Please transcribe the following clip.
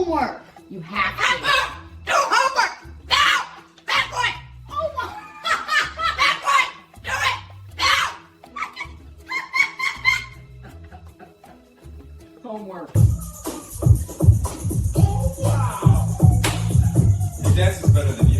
homework. You have to. Do homework. Now. Bad boy. Homework. Bad boy. Do it. Now. Homework. Oh, wow. Your dance is better than you.